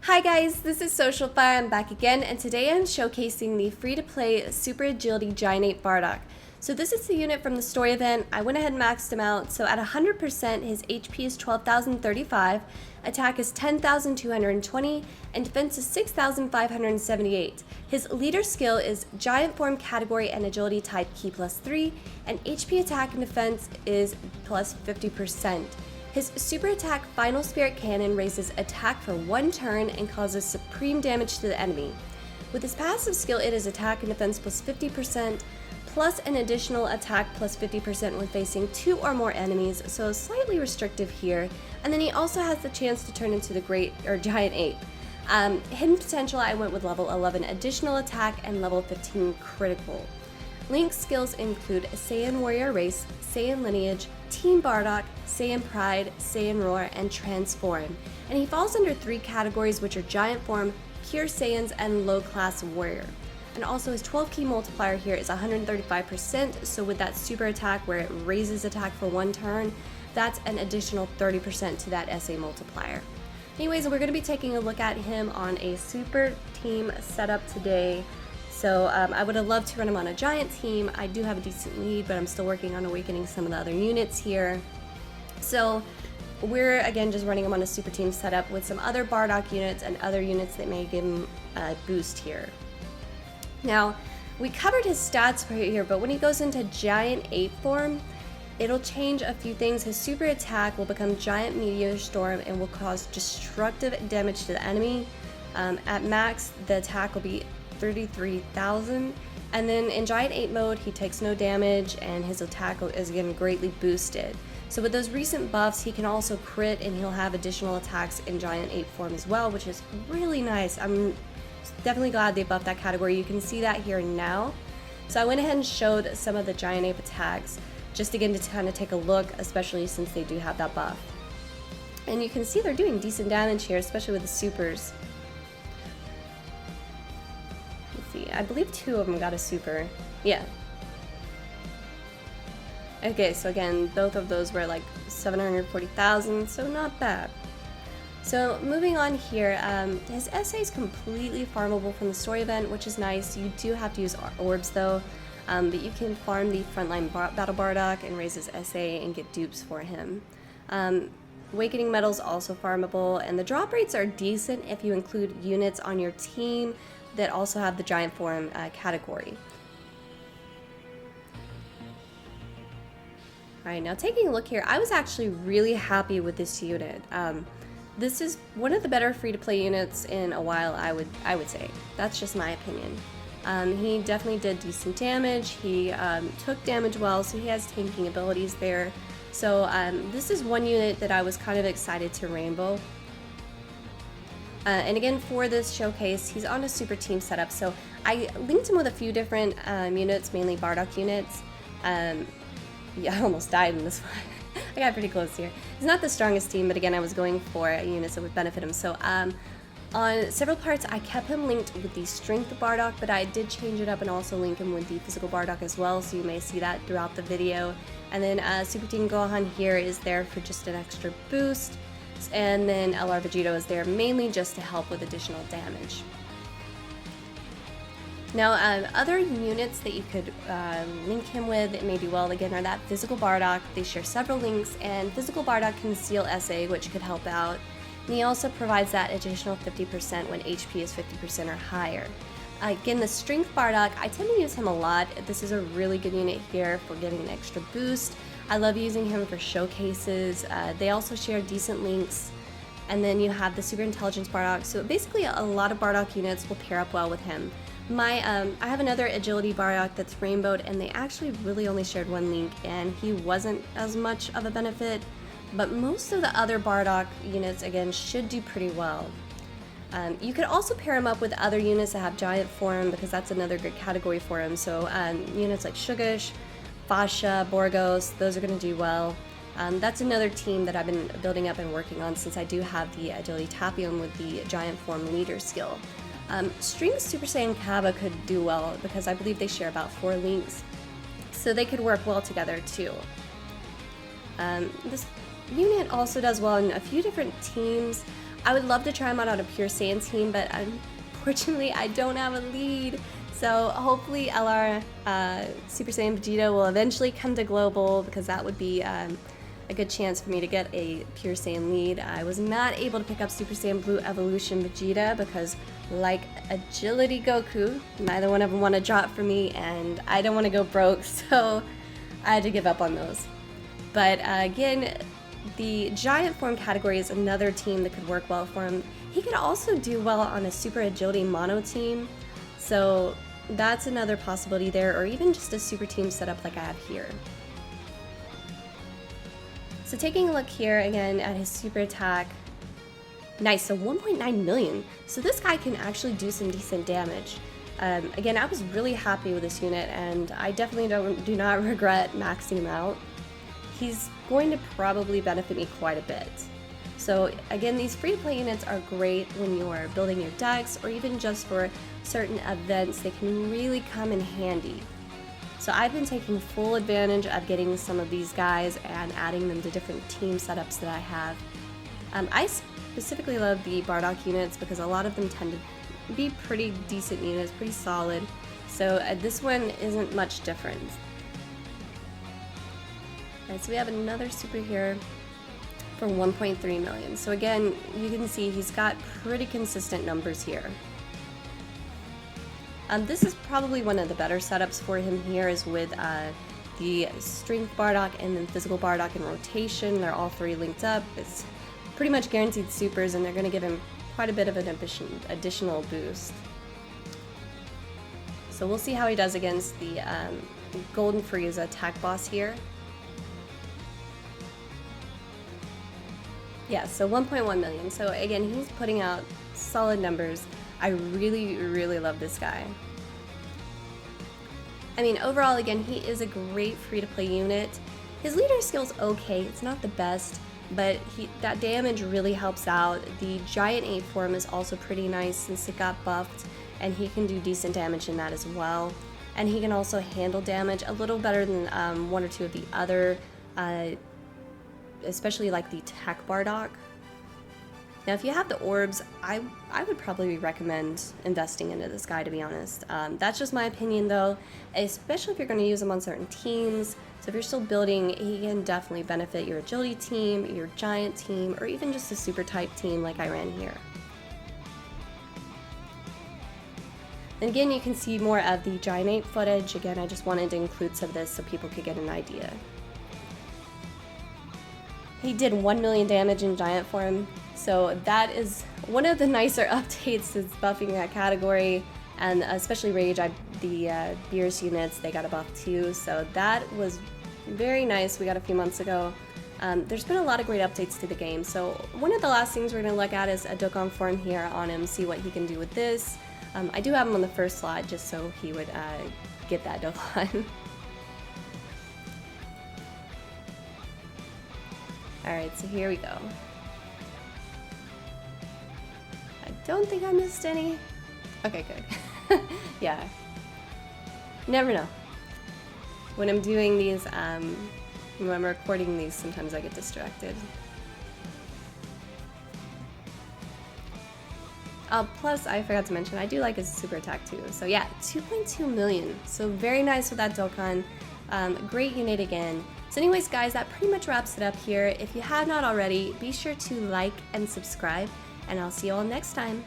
Hi guys, this is Social Fire. I'm back again, and today I'm showcasing the free-to-play Super Agility Giant Ape Bardock. So this is the unit from the story event. I went ahead and maxed him out, so at 100% his HP is 12,035, attack is 10,220, and defense is 6,578. His leader skill is Giant Form category and Agility type key +3, and HP attack and defense is plus 50%. His super attack Final Spirit Cannon raises attack for 1 turn and causes supreme damage to the enemy. With his passive skill, it is attack and defense plus 50%, plus an additional attack plus 50% when facing 2 or more enemies, so slightly restrictive here. And then he also has the chance to turn into the Giant Ape. Hidden potential, I went with level 11 additional attack and level 15 critical. Link's skills include Saiyan Warrior Race, Saiyan Lineage, Team Bardock, Saiyan Pride, Saiyan Roar, and Transform. And he falls under 3 categories, which are Giant Form, Pure Saiyans, and Low Class Warrior. And also his 12 key multiplier here is 135%, so with that super attack where it raises attack for 1 turn, that's an additional 30% to that SA multiplier. Anyways, we're going to be taking a look at him on a super team setup today. So I would have loved to run him on a giant team. I do have a decent lead, but I'm still working on awakening some of the other units here. So we're again just running him on a super team setup with some other Bardock units and other units that may give him a boost here. Now, we covered his stats right here, but when he goes into Giant Ape form, it'll change a few things. His super attack will become Giant Meteor Storm and will cause destructive damage to the enemy. At max, the attack will be 33,000, and then in Giant Ape mode he takes no damage and his attack is again greatly boosted. So with those recent buffs, he can also crit and he'll have additional attacks in Giant Ape form as well, which is really nice. I'm definitely glad they buffed that category. You can see that here now. So I went ahead and showed some of the Giant Ape attacks just again to kind of take a look, especially since they do have that buff. And you can see they're doing decent damage here, especially with the supers. I believe 2 of them got a super. Yeah. Okay, so again, both of those were like 740,000, so not bad. So moving on here, his SA is completely farmable from the story event, which is nice. You do have to use orbs though, but you can farm the frontline battle Bardock and raise his SA and get dupes for him. Awakening Metal's also farmable, and the drop rates are decent if you include units on your team that also have the Giant Form category. Alright, now taking a look here, I was actually really happy with this unit. This is one of the better free-to-play units in a while, I would say. That's just my opinion. He definitely did decent damage. He took damage well, so he has tanking abilities there. So this is one unit that I was kind of excited to rainbow. And again, for this showcase, he's on a super team setup, so I linked him with a few different units, mainly Bardock units. Yeah, I almost died in this one. I got pretty close here. He's not the strongest team, but again, I was going for units that would benefit him. So on several parts, I kept him linked with the Strength Bardock, but I did change it up and also link him with the Physical Bardock as well, so you may see that throughout the video. And then Super Team Gohan here is there for just an extra boost. And then LR Vegito is there mainly just to help with additional damage. Now, other units that you could link him with that may do well again are that Physical Bardock. They share several links, and Physical Bardock can seal SA, which could help out. And he also provides that additional 50% when HP is 50% or higher. Again, the Strength Bardock, I tend to use him a lot. This is a really good unit here for getting an extra boost. I love using him for showcases. They also share decent links. And then you have the Super Intelligence Bardock. So basically a lot of Bardock units will pair up well with him. I have another Agility Bardock that's rainbowed, and they actually really only shared 1 link, and he wasn't as much of a benefit. But most of the other Bardock units, again, should do pretty well. You could also pair him up with other units that have Giant Form, because that's another good category for him. So units like Shugush, Fasha, Borgos, those are going to do well. That's another team that I've been building up and working on since I do have the Agility Tapium with the Giant Form leader skill. Stream Super Saiyan Kaba could do well because I believe they share about 4 links, so they could work well together too. This unit also does well in a few different teams. I would love to try him out on a Pure Saiyan team, but unfortunately I don't have a lead. So hopefully LR Super Saiyan Vegeta will eventually come to Global, because that would be a good chance for me to get a Pure Saiyan lead. I was not able to pick up Super Saiyan Blue Evolution Vegeta because, like Agility Goku, neither one of them want to drop for me, and I don't want to go broke, so I had to give up on those. But again, the Giant Form category is another team that could work well for him. He could also do well on a Super Agility Mono team, so that's another possibility there, or even just a super team setup like I have here. So taking a look here again at his super attack, nice, so 1.9 million. So this guy can actually do some decent damage. Again, I was really happy with this unit, and I definitely do not regret maxing him out. He's going to probably benefit me quite a bit. So again, these free-to-play units are great when you're building your decks, or even just for certain events. They can really come in handy. So I've been taking full advantage of getting some of these guys and adding them to different team setups that I have. I specifically love the Bardock units because a lot of them tend to be pretty decent units, pretty solid. So this one isn't much different. Alright, so we have another super here for 1.3 million. So again, you can see he's got pretty consistent numbers here. This is probably one of the better setups for him here, is with the Strength Bardock and then Physical Bardock in rotation. They're all three linked up. It's pretty much guaranteed supers, and they're going to give him quite a bit of an additional boost. So we'll see how he does against the Golden Frieza attack boss here. Yeah, so 1.1 million. So again, he's putting out solid numbers. I really, really love this guy. I mean, overall, again, he is a great free-to-play unit. His leader skill's okay. It's not the best, but that damage really helps out. The Giant 8 form is also pretty nice since it got buffed, and he can do decent damage in that as well. And he can also handle damage a little better than one or two of the other, especially like the Tech Bardock. Now, if you have the orbs, I would probably recommend investing into this guy, to be honest. That's just my opinion, though, especially if you're going to use him on certain teams. So if you're still building, he can definitely benefit your agility team, your giant team, or even just a super type team like I ran here. And again, you can see more of the Giant 8 footage. Again, I just wanted to include some of this so people could get an idea. He did 1 million damage in Giant form, so that is one of the nicer updates since buffing that category, and especially Rage, the Beerus units, they got a buff too, so that was very nice. We got a few months ago. There's been a lot of great updates to the game, so one of the last things we're going to look at is a Dokkan form here on him, see what he can do with this. I do have him on the first slot just so he would get that Dokkan. Alright, so here we go. I don't think I missed any. Okay, good. Yeah. Never know. When I'm doing these, when I'm recording these, sometimes I get distracted. Plus, I forgot to mention, I do like his super attack too. So yeah, 2.2 million. So very nice with that Dokkan. Great unit again. So anyways, guys, that pretty much wraps it up here. If you have not already, be sure to like and subscribe, and I'll see you all next time.